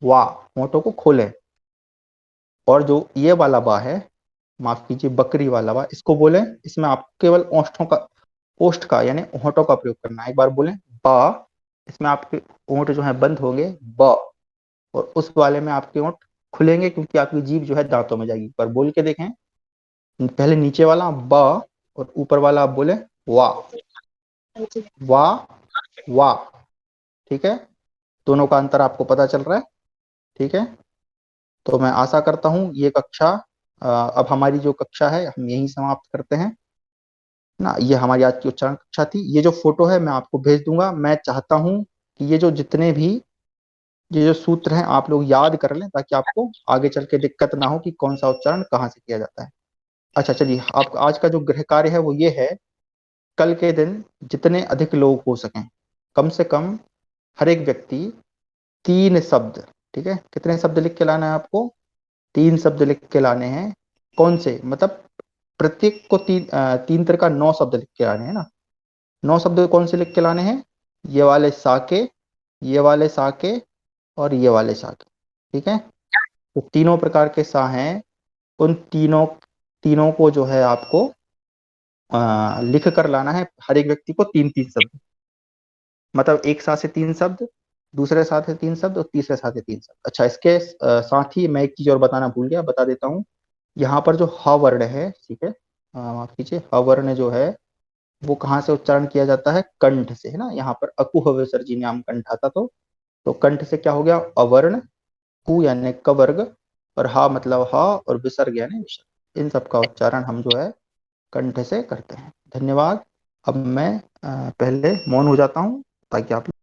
वाह, होंठों को खोले। और जो ये वाला बा है, माफ कीजिए बकरी वाला बा, इसको बोले, इसमें आप केवल ओष्ठों का, ओष्ठ का यानी होंठों का प्रयोग करना है। एक बार बोले बा, इसमें आपके होंठ जो है बंद होंगे ब, और उस वाले में आपके होंठ खुलेंगे क्योंकि आपकी जीभ जो है दांतों में जाएगी। पर बोल के देखें, पहले नीचे वाला ब और ऊपर वाला आप बोले वाह, वाह, वाह, ठीक है। दोनों का अंतर आपको पता चल रहा है, ठीक है। तो मैं आशा करता हूं ये कक्षा, अब हमारी जो कक्षा है हम यहीं समाप्त करते हैं ना। ये हमारी आज की उच्चारण कक्षा थी। ये जो फोटो है मैं आपको भेज दूंगा। मैं चाहता हूं कि ये जो जितने भी ये जो सूत्र हैं आप लोग याद कर लें, ताकि आपको आगे चल के दिक्कत ना हो कि कौन सा उच्चारण कहाँ से किया जाता है। अच्छा चलिए, आप आज का जो गृह कार्य है वो ये है, कल के दिन जितने अधिक लोग हो सकें, कम से कम हर एक व्यक्ति 3 शब्द, ठीक है, कितने शब्द लिख के लाना है आपको, 3 शब्द लिख के लाने हैं। कौन से, मतलब प्रत्येक को 3 3 का 9 शब्द लिख के लाने हैं ना। 9 शब्द कौन से लिख के लाने हैं, ये वाले साके, ये वाले साके और ये वाले साके, ठीक है। तो तीनों प्रकार के सा हैं, उन तीनों तीनों को जो है आपको लिख कर लाना है, हर एक व्यक्ति को 3 3 शब्द। मतलब एक साथ से 3 शब्द, दूसरे साथ से 3 शब्द और तीसरे साथ से 3 शब्द। अच्छा, इसके साथ ही मैं एक चीज और बताना भूल गया, बता देता हूँ। यहाँ पर जो ह वर्ण है, ठीक है, माफ कीजिए, ह वर्ण जो है वो कहाँ से उच्चारण किया जाता है, कंठ से, है ना। यहाँ पर अकुह विसर्जनीयाम कंठ आता, तो कंठ से क्या हो गया, अवर्ण, कु यानी कवर्ग, और हा मतलब हा, और विसर्ग यानी विसर्ग। इन सब का उच्चारण हम जो है कंठ से करते हैं। धन्यवाद। अब मैं पहले मौन हो जाता हूँ ताकि आप